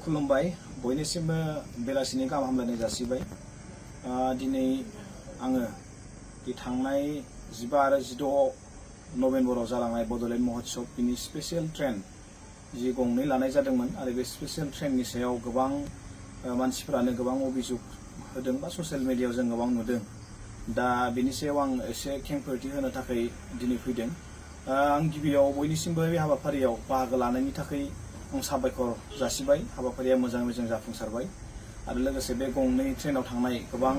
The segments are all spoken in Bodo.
खुलुमबाय बयनिसिमबो बेलासिनि गाहाम हामलायनाय जासिबाय। दिनै आङो थांनाय 15 आरो 16 नभेम्बराव जालांनाय बड'लेण्ड महोत्सव बिनि स्पेसियेल ट्रेन जि गंनै लानाय जादोंमोन आरो बे स्पेसियेल ट्रेननि सायाव गोबां मानसिफोरानो गोबां अभियोग होदों बा ससियेल मिडियायाव जों गोबां नुदों। दा बिनि सायाव आं एसे खेंफोरथि होनो थाखाय दिनै फैदों। आं गिबियाव बयनिसिमबो बे हाबाफारियाव बाहागो लानायनि थाखाय आं साबायखर जासिबाय। हाबाफारिया मोजाङै मोजां जाफुंसारबाय आरो लोगोसे बे गंनै ट्रेनाव थांनाय गोबां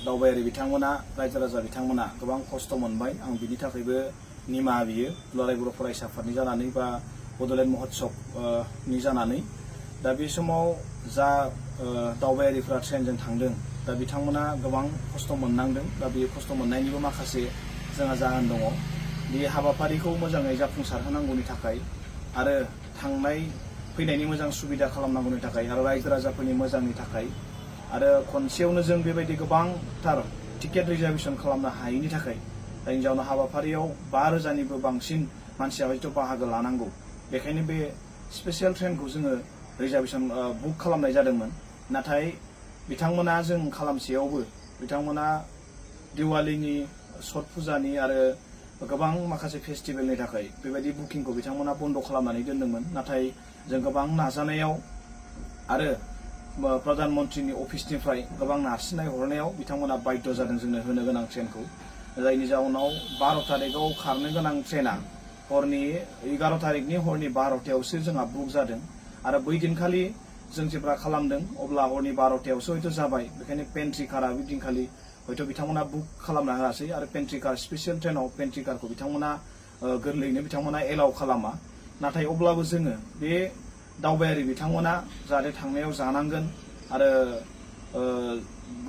दावबायारि बिथांमोना रायजो राजा बिथांमोना गोबां खस्थ' मोनबाय। आं बिनि थाखायबो निमाहा बियो दुलाराय बर' फरायसा आफादनि जानानै बा बड'लेण्ड महोत्सवनि जानानै। दा बे समाव जा दावबायारिफ्रा ट्रेनजों थांदों दा बिथांमोना गोबां खस्थ' मोननांदों। दा बे खस्थ' मोननायनिबो माखासे जोंहा जाहोन दङ। बे हाबाफारिखौ मोजाङै जाफुंसारहोनांगौनि थाखाय आरो थांनाय फैनायनि मोजां सुबिदा खालामनांगौनि थाखाय आरो रायजो राजाफोरनि मोजांनि थाखाय आरो खनसेयावनो जों बेबायदि गोबांथार टिकेट रिजार्भेसन खालामनो हायैनि थाखाय जायनि जाउनाव हाबाफारियाव 5,000निबो बांसिन मानसिया हयथ' बाहागो लानांगौ। बेखायनो बे स्पेसियेल ट्रेनखौ जोङो रिजार्भेसन बुक खालामनाय जादोंमोन। नाथाय बिथांमोना जों खालामसेयावबो बिथांमोना दिवालीनि छठ फुजानि आरो गोबां माखासे फेस्टिभेलनि थाखाय बेबायदि बुकिंखौ बिथांमोना बन्द' खालामनानै दोनदोंमोन। नाथाय जों गोबां नाजानायाव आरो प्रधान मन्त्रीनि अफिसनिफ्राय गोबां नारसिननाय हरनायाव बिथांमोना बाध्य जादों जोंनो होनो गोनां ट्रेनखौ। जायनि जाउनाव 12 तारिखआव खारनो गोनां ट्रेना हरनि 11 तारिखनि हरनि 12टायावसो जोंहा बुक जादों आरो बै दिनखालि जों जेब्ला खालामदों अब्ला हरनि 12टायावसो हयथ' जाबाय। बेखायनो पेन्ट्रि कारआ बे दिनखालि हयथ' बिथांमोना बुक खालामना होआसै आरो पेन्ट्रि कार स्पेसियेल ट्रेनाव पेन्ट्रि कारखौ बिथांमोना गोरलैयैनो बिथांमोना एलाउ खालामा। नाथाय अब्लाबो जोङो बे दावबायारि बिथांमोना जाहाथे थांनायाव जानांगोन आरो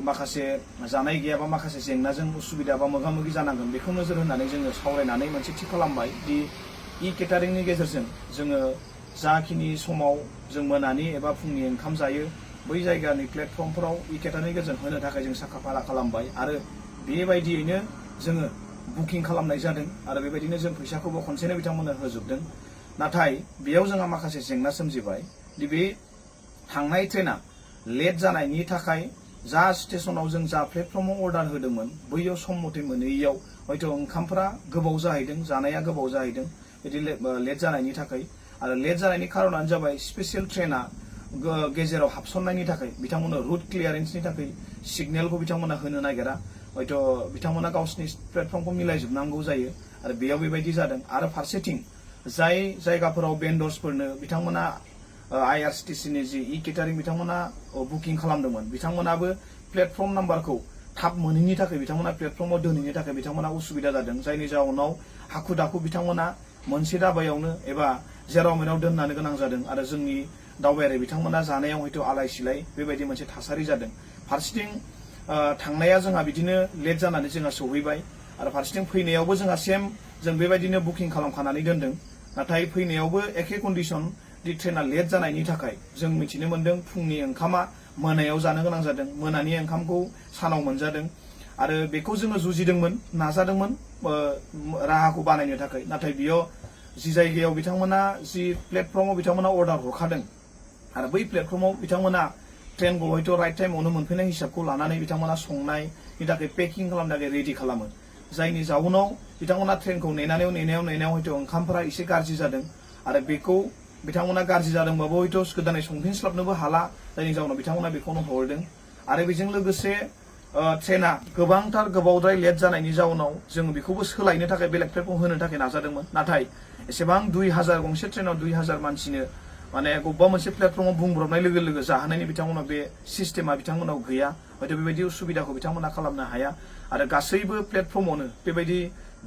माखासे जानाय गैयाबा माखासे जेंनाजों उसुबिदा बा मोगा मोगि जानांगोन बेखौ नोजोर होनानै जोङो सावरायनानै मोनसे थि खालामबाय दि केटारिंनि गेजेरजों जोङो जाखिनि समाव जों मोनानि एबा फुंनि ओंखाम जायो बै जायगानि प्लेटफर्मफोराव केटारिंनि गेजेरजों होनो थाखाय जों साखाफारा खालामबाय आरो बेबायदियैनो जोङो बुकिं खालामनाय जादों आरो बेबायदिनो जों फैसाखौबो खनसेनो बिथांमोननो होजोबदों। नाथाय बेयाव जोंहा माखासे जेंना सोमजिबाय दि बे थांनाय ट्रेना लेट जानायनि थाखाय जा स्टेशनाव जों जा प्लेटफर्माव अर्डार होदोंमोन बैयाव सम मथे मोनहैयैयाव हयथ' ओंखामफ्रा गोबाव जाहैदों, जानाया गोबाव जाहैदों बिदि लेट जानायनि थाखाय। आरो लेट जानायनि खारनानो जाबाय स्पेसियेल ट्रेना गेजेराव हाबसननायनि थाखाय बिथांमोननो रुट क्लियारेन्सनि थाखाय सिगनेलखौ बिथांमोना होनो नागिरा। हयथ' बिथांमोना गावसिनि प्लेटफर्मखौ मिलायजोबनांगौ जायो आरो बेयाव बेबायदि जादों। आरो फारसेथिं जाय जायगाफोराव बेन्डर्सफोरनो बिथांमोना IRCTCनि जि केटारिं बिथांमोना बुकिं खालामदोंमोन बिथांमोनाबो प्लेटफर्म नाम्बारखौ थाब मोनैनि थाखाय बिथांमोना प्लेटफर्माव दोनहैनो थाखाय बिथांमोना उसुबिदा जादों। जायनि जाउनाव हाखु दाखु बिथांमोना मोनसे दाबायावनो एबा जेराव मेराव दोननो गोनां जादों आरो जोंनि दावबायारि बिथांमोना जानायाव हयथ' आलाय सिलाय बेबायदि मोनसे थासारि जादों। फारसेथिं थांनाया जोंहा बिदिनो लेट जानानै जोंहा सौहैबाय आरो फारसेथिं फैनायावबो जोंहा सेम जों बेबायदिनो बुकिं खालामखानानै दोनदों। नाथाय फैनायावबो एखे कन्डिसन दि ट्रेना लेट जानायनि थाखाय जों मिथिनो मोन्दों फुंनि ओंखामा मोनायाव जानो गोनां जादों, मोनानि ओंखामखौ सानाव मोनजादों आरो बेखौ जोङो जुजिदोंमोन, नाजादोंमोन राहाखौ बानायनो थाखाय। नाथाय बेयाव जि जायगायाव बिथांमोना जि प्लेटफर्माव बिथांमोना अर्डार हरखादों आरो बै प्लेटफर्माव बिथांमोना ट्रेनखौ हयथ' राइट टाइमावनो मोनफैनाय हिसाबखौ लानानै बिथांमोना संनायनि थाखाय पेकिं खालामनो थाखाय रेडि खालामो। जायनि जाउनाव बिथांमोना ट्रेनखौ नेनायाव हयथ' ओंखामफोरा एसे गाज्रि जादों आरो बेखौ बिथांमोना गाज्रि जादोंबाबो हयथ' गोदानै संफिनस्लाबनोबो हाला। जायनि जाउनाव बिथांमोना बेखौनो हरदों आरो बेजों लोगोसे ट्रेना गोबांथार गोबावद्राय लेट जानायनि जाउनाव जों बेखौबो सोलायनो थाखाय बेलेग प्लेटफर्म होनो थाखाय नाजादोंमोन। नाथाय एसेबां 2,000 गंसे ट्रेनाव 2,000 मानसिनो माने बबेबा मोनसे प्लेटफर्माव बुंब्रबनाय लोगो लोगो जाहोनायनि बिथांमोनाव बे सिस्टेमा बिथांमोनाव गैया। हयथ' बेबायदि उसुबिदाखौ बिथांमोना खालामनो हाया आरो गासैबो प्लेटफर्मावनो बेबायदि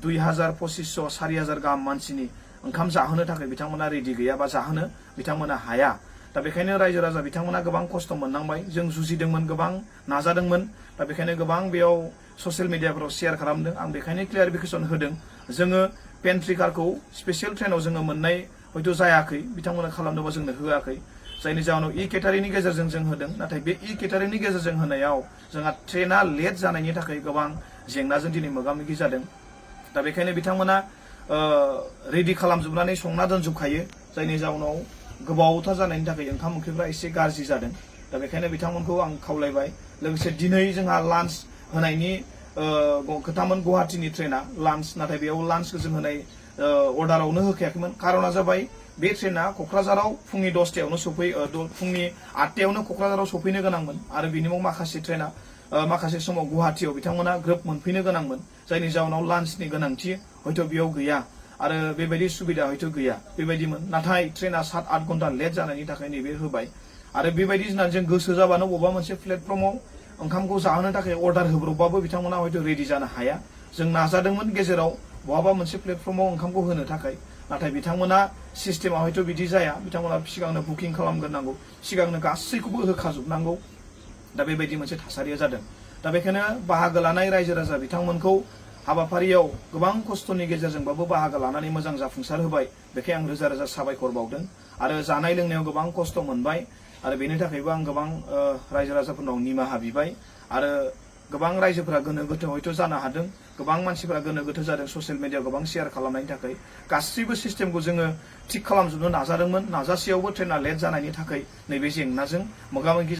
2,000, 2,500, 4,000 गाहाम मानसिनि ओंखाम जाहोनो थाखाय बिथांमोना रेडि गैया बा जाहोनो बिथांमोना हाया। दा बेखायनो रायजो राजा बिथांमोना गोबां खस्थ' मोननांबाय। जों जुजिदोंमोन, गोबां नाजादोंमोन। दा बेखायनो गोबां बेयाव ससियेल मिडियाफोराव शेयार खालामदों। आं बेखायनो क्लियारिफिकेसन होदों जोङो पेन्ट्रि कारखौ स्पेसियेल ट्रेनाव जोङो मोननाय हयथ' जायाखै, बिथांमोना खालामनोबा जोंनो होआखै। जायनि जाहोनाव केटारिंनि गेजेरजों जों होदों। नाथाय बे केटारिंनि गेजेरजों होनायाव जोंहा ट्रेना लेट जानायनि थाखाय गोबां जेंनाजों दिनै मोगा मोगि जादों। दा बेखायनो बिथांमोना रेडि खालामजोबनानै संना दोनजोबखायो। जायनि जाउनाव गोबावथार जानायनि थाखाय ओंखाम ओंख्रिफ्रा एसे गाज्रि जादों। दा बेखायनो बिथांमोनखौ आं खावलायबाय। लोगोसे दिनै जोंहा लान्च होनायनि खोथामोन गुवाहाटीनि ट्रेना लान्च, नाथाय बेयाव लान्चखौ जों होनाय अर्डारावनो होखायाखैमोन। कारना जाबाय बे ट्रेना क'क्राझाराव फुंनि 10टायावनो फुंनि 8टायावनो क'क्राझाराव सफैनो गोनांमोन आरो बिनि उनाव माखासे ट्रेना माखासे समाव गुवाहाटीयाव बिथांमोना ग्रोब मोनफैनो गोनांमोन, जायनि जाउनाव लान्चनि गोनांथि हयथ' बेयाव गैया आरो बेबायदि सुबिदा हयथ' गैया बेबायदिमोन। नाथाय ट्रेना 7-8 घन्टा लेट जानायनि थाखाय नैबे होबाय आरो बेबायदि होननानै जों गोसो जाबानो बबेबा मोनसे प्लेटफर्माव ओंखामखौ जाहोनो थाखाय अर्डार होब्रबबाबो बिथांमोना हयथ' रेडि जानो हाया। जों नाजादोंमोन गेजेराव बहाबा मोनसे प्लेटफर्माव ओंखामखौ होनो थाखाय, नाथाय बिथांमोना सिस्टेमा हयथ' बिदि जाया। बिथांमोना सिगांनो बुकिं खालामग्रोनांगौ, सिगांनो गासैखौबो होखाजोबनांगौ। दा बेबायदि मोनसे थासारिया जादों। दा बेखायनो बाहागो लानाय रायजो राजा बिथांमोनखौ हाबाफारियाव गोबां खस्थ'नि गेजेरजोंबाबो बाहागो लानानै मोजां जाफुंसार होबाय। बेखाय आं रोजा रोजा साबायखर बावदों आरो जानाय लोंनायाव गोबां खस्थ' मोनबाय आरो बेनि थाखायबो आं गोबां रायजो राजाफोरनाव निमाहा बिबाय आरो गोबां रायजोफोरा गोनो गोथो हयथ' जानो हादों, गोबां मानसिफोरा गोनो गोथो जादों ससियेल मिडियायाव गोबां शेयार खालामनायनि थाखाय। गासैबो सिस्टेमखौ जोङो थिग खालामजोबनो नाजादोंमोन, नाजासेयावबो ट्रेना लेट जानायनि थाखाय नैबे जेंनाजों मोगा मोगि